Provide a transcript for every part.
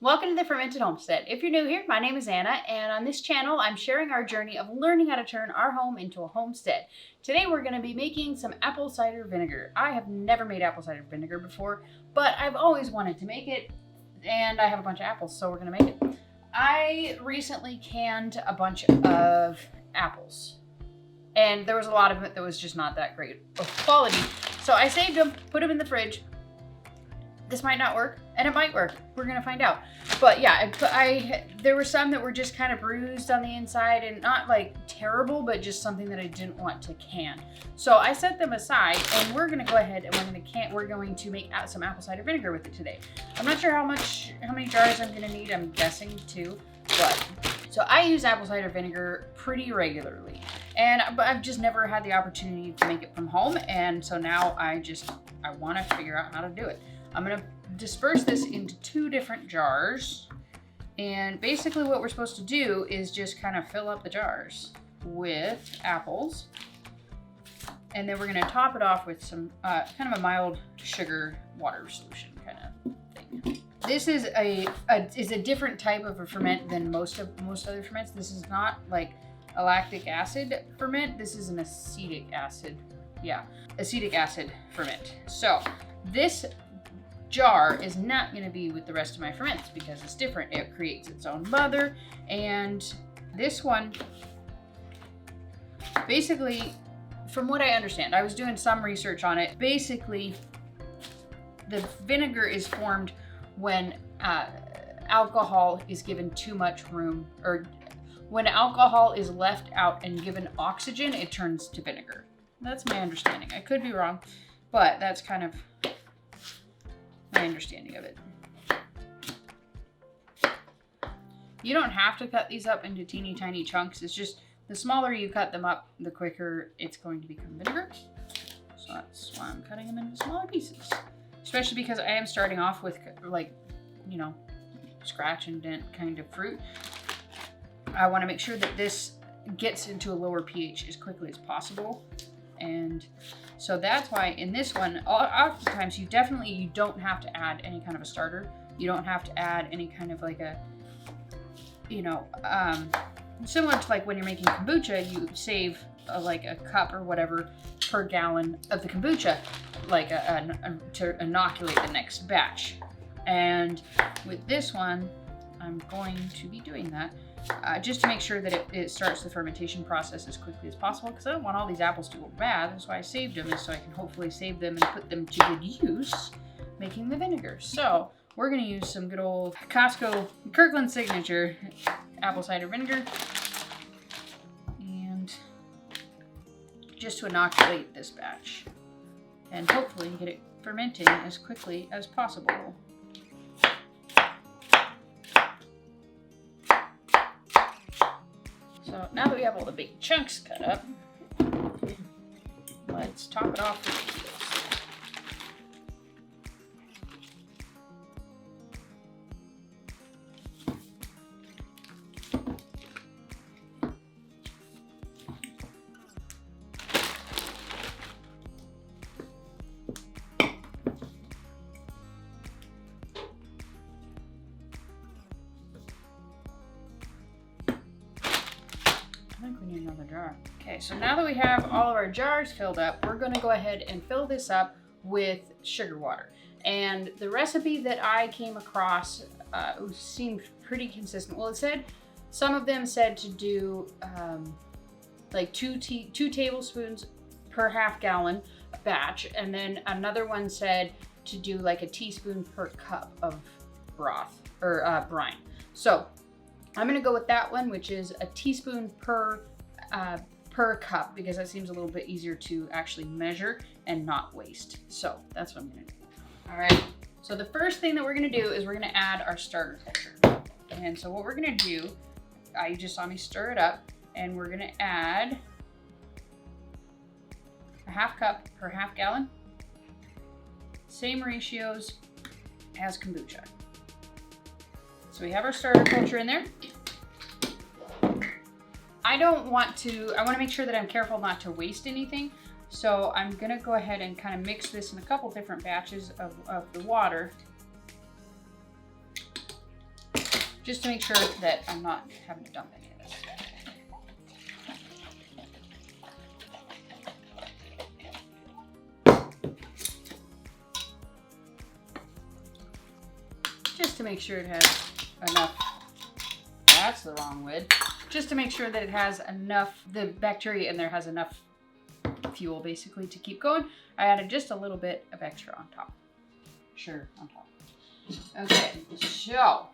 Welcome to the Fermented Homestead. If you're new here, my name is Anna, and on this channel, I'm sharing our journey of learning how to turn our home into a homestead. Today, we're going to be making some apple cider vinegar. I have never made apple cider vinegar before, but I've always wanted to make it, and I have a bunch of apples, so we're going to make it. I recently canned a bunch of apples, and there was a lot of it that was just not that great of quality. So I saved them, put them in the fridge. This might not work, and it might work. We're gonna find out. But yeah, there were some that were just kind of bruised on the inside and not like terrible, but just something that I didn't want to can. So I set them aside, and we're gonna go ahead and we're going to make some apple cider vinegar with it today. I'm not sure how many jars I'm gonna need. I'm guessing 2, but so I use apple cider vinegar pretty regularly, but I've just never had the opportunity to make it from home, and so now I want to figure out how to do it. I'm going to disperse this into 2 different jars, and basically what we're supposed to do is just kind of fill up the jars with apples, and then we're going to top it off with some kind of a mild sugar water solution kind of thing. This is a different type of a ferment than most other ferments. This is not like a lactic acid ferment. This is an acetic acid. Yeah, acetic acid ferment. So this jar is not going to be with the rest of my ferments because it's different. It creates its own mother, and this one, basically, from what I understand, I was doing some research on it. Basically, the vinegar is formed when alcohol is given too much room, or when alcohol is left out and given oxygen, it turns to vinegar. That's my understanding. I could be wrong, but that's kind of my understanding of it. You don't have to cut these up into teeny tiny chunks. It's just the smaller you cut them up, the quicker it's going to become vinegar. So that's why I'm cutting them into smaller pieces. Especially because I am starting off with scratch and dent kind of fruit. I want to make sure that this gets into a lower pH as quickly as possible. And so that's why in this one, oftentimes you don't have to add any kind of a starter. You don't have to add any kind of like a, similar to like when you're making kombucha, you save like a cup or whatever per gallon of the kombucha, like to inoculate the next batch. And with this one, I'm going to be doing that. Just to make sure that it starts the fermentation process as quickly as possible, because I don't want all these apples to go bad. That's why I saved them, is so I can hopefully save them and put them to good use making the vinegar. So we're going to use some good old Costco Kirkland Signature apple cider vinegar, and just to inoculate this batch and hopefully get it fermenting as quickly as possible. So now that we have all the big chunks cut up, let's top it off with the I think we need another jar. Okay, so now that we have all of our jars filled up, we're going to go ahead and fill this up with sugar water. And the recipe that I came across seemed pretty consistent. Well, some of them said to do like 2 tablespoons per half gallon batch, and then another one said to do like a teaspoon per cup of broth or brine. So I'm gonna go with that one, which is a teaspoon per cup, because that seems a little bit easier to actually measure and not waste. So that's what I'm gonna do. All right, so the first thing that we're gonna do is we're gonna add our starter culture. And so what we're gonna do, you just saw me stir it up, and we're gonna add a half cup per half gallon. Same ratios as kombucha. So we have our starter culture in there. I want to make sure that I'm careful not to waste anything. So I'm gonna go ahead and kind of mix this in a couple different batches of the water. just to make sure that I'm not having to dump any of this. Just to make sure it has enough, that's the wrong lid. Just to make sure that it has enough, the bacteria in there has enough fuel basically to keep going. I added just a little bit of extra on top. Sure, on top. Okay, so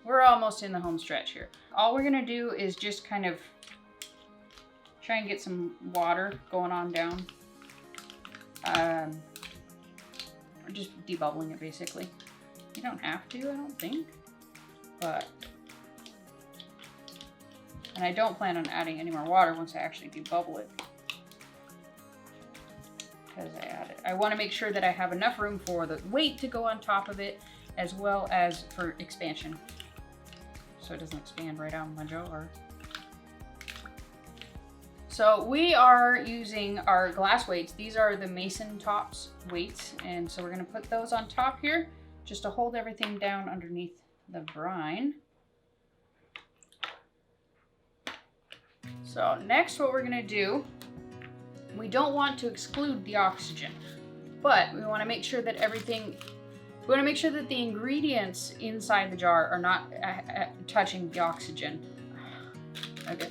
we're almost in the home stretch here. All we're gonna do is just kind of try and get some water going on down. We're just debubbling it basically. You don't have to, I don't think, but, and I don't plan on adding any more water once I actually debubble it. Because I want to make sure that I have enough room for the weight to go on top of it, as well as for expansion. So it doesn't expand right on my jar. So we are using our glass weights. These are the Mason Tops weights. And so we're going to put those on top here, just to hold everything down underneath the brine. So next what we're going to do, we don't want to exclude the oxygen, but we want to make sure that we want to make sure that the ingredients inside the jar are not touching the oxygen. Okay,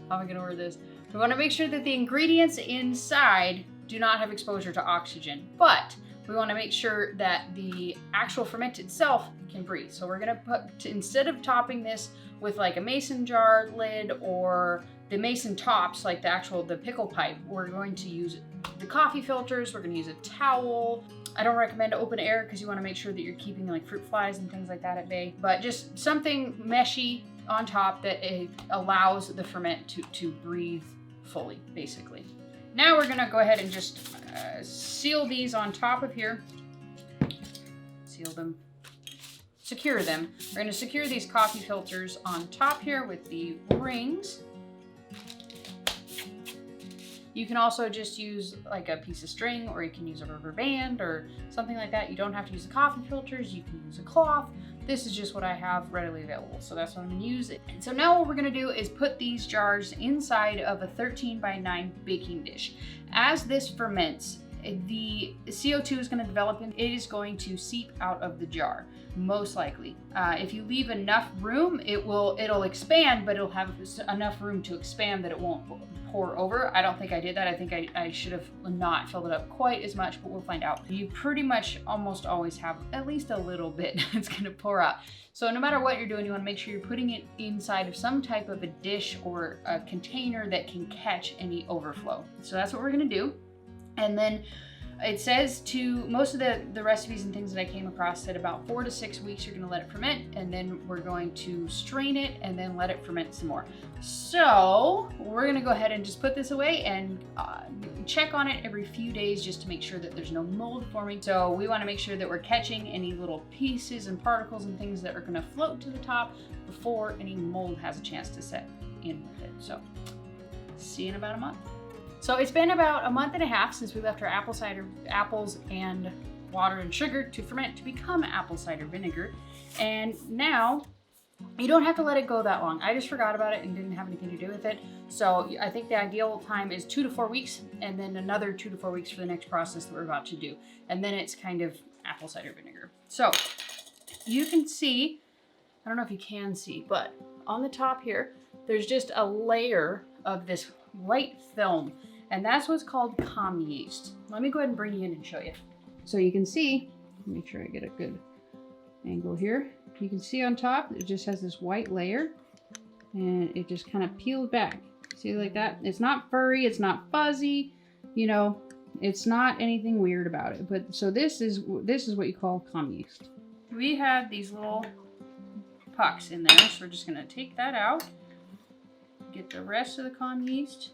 how am I going to word this? We want to make sure that the ingredients inside do not have exposure to oxygen, but we want to make sure that the actual ferment itself can breathe. So we're going to put, instead of topping this with like a mason jar lid or the Mason Tops, like the pickle pipe, we're going to use the coffee filters, we're going to use a towel. I don't recommend open air because you want to make sure that you're keeping like fruit flies and things like that at bay, but just something meshy on top that allows the ferment to breathe fully, basically. Now we're going to go ahead and just seal these on top of here. Seal them. Secure them. We're going to secure these coffee filters on top here with the rings. You can also just use like a piece of string, or you can use a rubber band or something like that. You don't have to use the coffee filters. You can use a cloth. This is just what I have readily available. So that's what I'm gonna use. And so now what we're gonna do is put these jars inside of a 13x9 baking dish. As this ferments, the CO2 is going to develop and it is going to seep out of the jar, most likely. If you leave enough room, it'll expand, but it'll have enough room to expand that it won't pour over. I don't think I did that. I think I should have not filled it up quite as much, but we'll find out. You pretty much almost always have at least a little bit that's going to pour out. So no matter what you're doing, you want to make sure you're putting it inside of some type of a dish or a container that can catch any overflow. So that's what we're going to do. And then it says to most of the recipes and things that I came across said about 4 to 6 weeks you're going to let it ferment, and then we're going to strain it and then let it ferment some more. So we're going to go ahead and just put this away and check on it every few days just to make sure that there's no mold forming. So we want to make sure that we're catching any little pieces and particles and things that are going to float to the top before any mold has a chance to set in with it. So see you in about a month. So it's been about a month and a half since we left our apples and water and sugar to ferment to become apple cider vinegar. And now you don't have to let it go that long. I just forgot about it and didn't have anything to do with it. So I think the ideal time is 2 to 4 weeks, and then another 2 to 4 weeks for the next process that we're about to do. And then it's kind of apple cider vinegar. So you can see, I don't know if you can see, but on the top here, there's just a layer of this white film. And that's what's called comm yeast. Let me go ahead and bring you in and show you. So you can see, make sure I get a good angle here. You can see on top, it just has this white layer and it just kind of peels back. See, like that? It's not furry, it's not fuzzy, you know, it's not anything weird about it. But so this is what you call comm yeast. We have these little pucks in there, so we're just gonna take that out, get the rest of the comm yeast.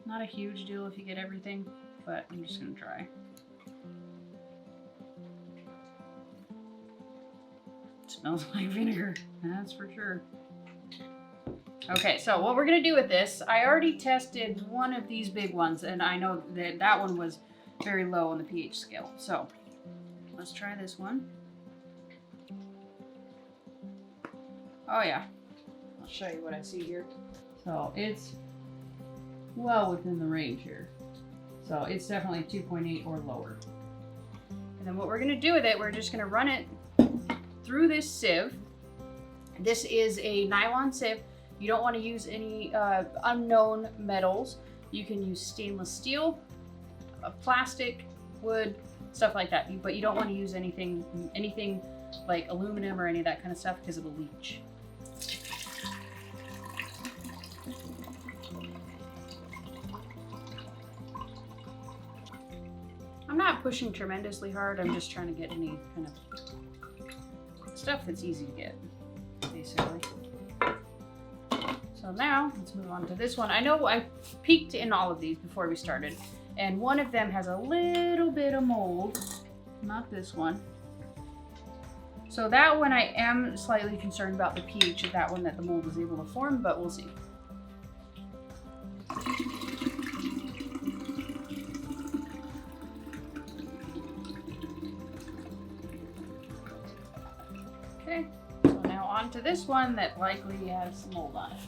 Not a huge deal if you get everything, but I'm just gonna try. It smells like vinegar, that's for sure. Okay, so what we're gonna do with this, I already tested one of these big ones, and I know that that one was very low on the pH scale. So let's try this one. Oh yeah, I'll show you what I see here. So it's well within the range here. So it's definitely 2.8 or lower. And then what we're gonna do with it, we're just gonna run it through this sieve. This is a nylon sieve. You don't want to use any unknown metals. You can use stainless steel, plastic, wood, stuff like that. But you don't want to use anything like aluminum or any of that kind of stuff because it'll leach. I'm not pushing tremendously hard. I'm just trying to get any kind of stuff that's easy to get, basically. So now let's move on to this one. I know I peeked in all of these before we started, and one of them has a little bit of mold. Not this one. So that one I am slightly concerned about the pH of that one, that the mold is able to form, but we'll see. Okay, so now on to this one that likely has some mold on it.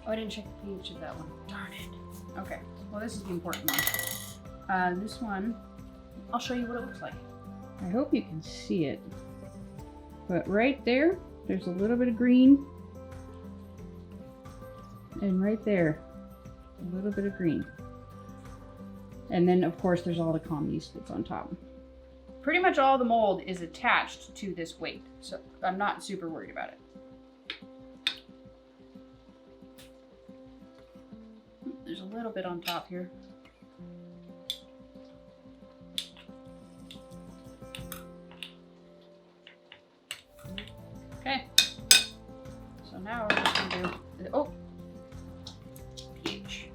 Oh, I didn't check the pH of that one. Darn it. Okay, well this is the important one. This one, I'll show you what it looks like. I hope you can see it. But right there, there's a little bit of green. And right there, a little bit of green. And then of course there's all the common yeast that's on top. Pretty much all the mold is attached to this weight, so I'm not super worried about it. There's a little bit on top here. Okay, so now we're just gonna do, pH.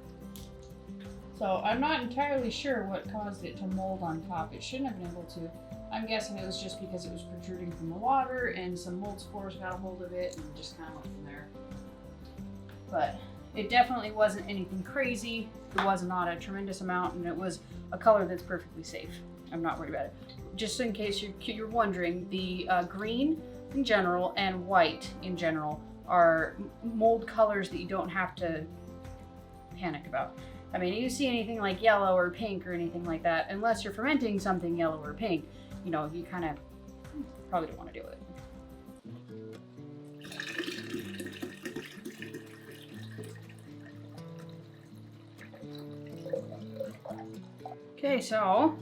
So I'm not entirely sure what caused it to mold on top. It shouldn't have been able to. I'm guessing it was just because it was protruding from the water and some mold spores got a hold of it and just kind of went from there. But it definitely wasn't anything crazy. It was not a tremendous amount, and it was a color that's perfectly safe. I'm not worried about it. Just in case you're wondering, the green in general and white in general are mold colors that you don't have to panic about. I mean, you see anything like yellow or pink or anything like that, unless you're fermenting something yellow or pink, you know, you kind of probably don't want to do it. Okay, so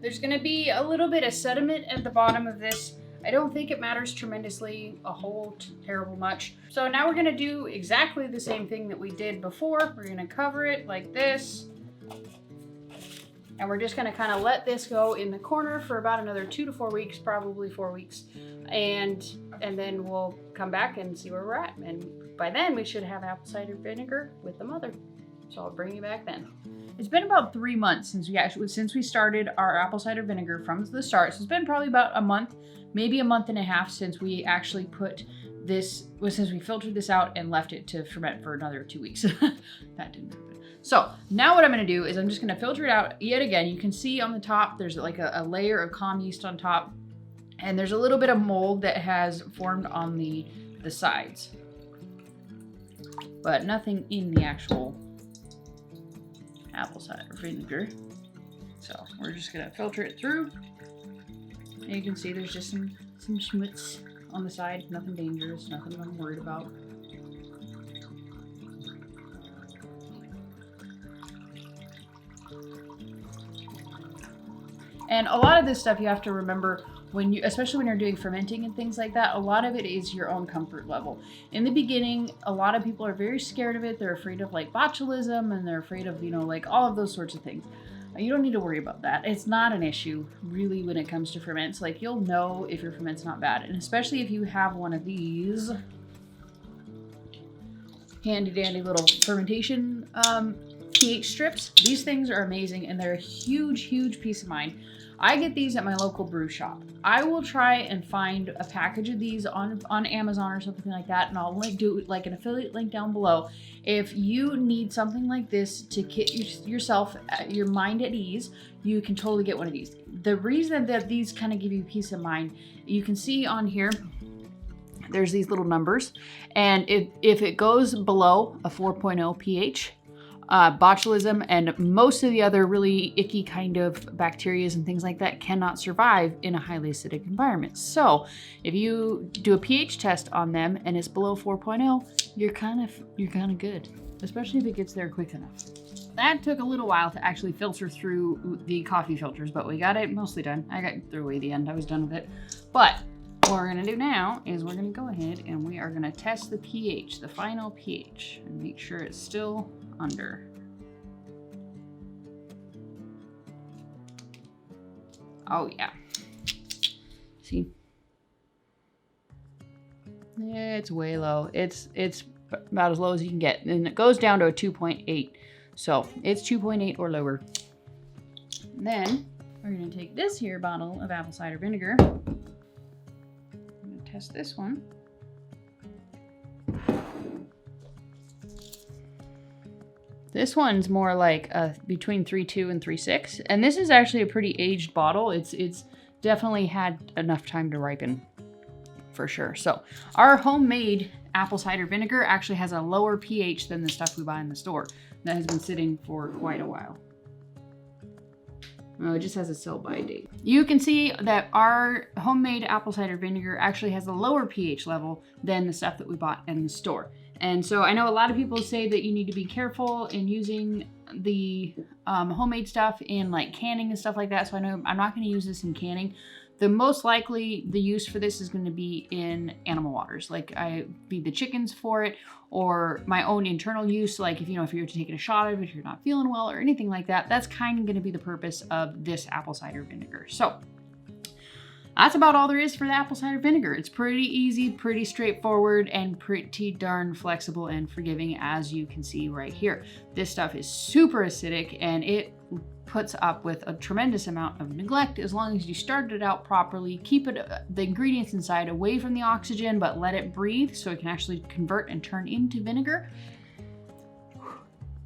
there's gonna be a little bit of sediment at the bottom of this. I don't think it matters tremendously, a whole terrible much. So now we're gonna do exactly the same thing that we did before. We're gonna cover it like this. And we're just gonna kind of let this go in the corner for about another 2 to 4 weeks, probably 4 weeks. And then we'll come back and see where we're at. And by then we should have apple cider vinegar with the mother. So I'll bring you back then. It's been about 3 months since we started our apple cider vinegar from the start. So it's been probably about a month, maybe a month and a half since we actually since we filtered this out and left it to ferment for another 2 weeks. That didn't happen. So now what I'm gonna do is I'm just gonna filter it out yet again. You can see on the top, there's like a layer of common yeast on top, and there's a little bit of mold that has formed on the sides, but nothing in the actual apple cider vinegar. So we're just gonna filter it through. And you can see there's just some schmutz on the side, nothing dangerous, nothing I'm worried about. And a lot of this stuff you have to remember especially when you're doing fermenting and things like that, a lot of it is your own comfort level. In the beginning, a lot of people are very scared of it. They're afraid of like botulism, and they're afraid of, like all of those sorts of things. You don't need to worry about that. It's not an issue really when it comes to ferments. Like, you'll know if your ferment's not bad. And especially if you have one of these handy dandy little fermentation pH strips. These things are amazing, and they're a huge peace of mind. I get these at my local brew shop. I will try and find a package of these on Amazon or something like that, and I'll do like an affiliate link down below. If you need something like this to get yourself, your mind at ease, you can totally get one of these. The reason that these kind of give you peace of mind, you can see on here, there's these little numbers, and if it goes below a 4.0 pH, botulism and most of the other really icky kind of bacteria and things like that cannot survive in a highly acidic environment. So if you do a pH test on them and it's below 4.0, you're kind of good, especially if it gets there quick enough. That took a little while to actually filter through the coffee filters, but we got it mostly done. I got through away the end. I was done with it. But what we're gonna do now is we're gonna go ahead and we are gonna test the pH, the final pH, and make sure it's still under. Oh yeah. See? Yeah, it's way low. It's about as low as you can get. And it goes down to a 2.8. So it's 2.8 or lower. And then we're gonna take this here bottle of apple cider vinegar. Test this one. This one's more like between 3.2 and 3.6, and this is actually a pretty aged bottle. It's definitely had enough time to ripen, for sure. So our homemade apple cider vinegar actually has a lower pH than the stuff we buy in the store that has been sitting for quite a while. Oh, it just has a sell-by date. You can see that our homemade apple cider vinegar actually has a lower pH level than the stuff that we bought in the store. And so I know a lot of people say that you need to be careful in using the homemade stuff in like canning and stuff like that. So I know I'm not going to use this in canning. The most likely the use for this is going to be in animal waters. Like I feed the chickens for it, or my own internal use. Like if you're taking a shot of it, if you're not feeling well or anything like that, that's kind of going to be the purpose of this apple cider vinegar. So that's about all there is for the apple cider vinegar. It's pretty easy, pretty straightforward, and pretty darn flexible and forgiving, as you can see right here. This stuff is super acidic, and it puts up with a tremendous amount of neglect as long as you start it out properly. Keep it, the ingredients inside away from the oxygen, but let it breathe so it can actually convert and turn into vinegar.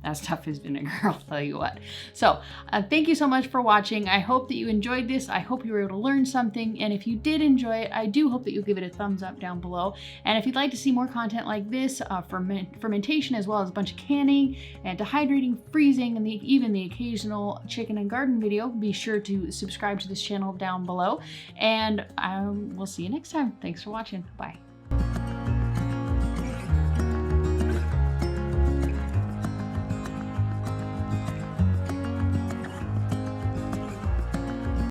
That stuff is vinegar, I'll tell you what. So thank you so much for watching. I hope that you enjoyed this. I hope you were able to learn something. And if you did enjoy it, I do hope that you'll give it a thumbs up down below. And if you'd like to see more content like this, fermentation, as well as a bunch of canning and dehydrating, freezing, and even the occasional chicken and garden video, be sure to subscribe to this channel down below. And we'll see you next time. Thanks for watching. Bye.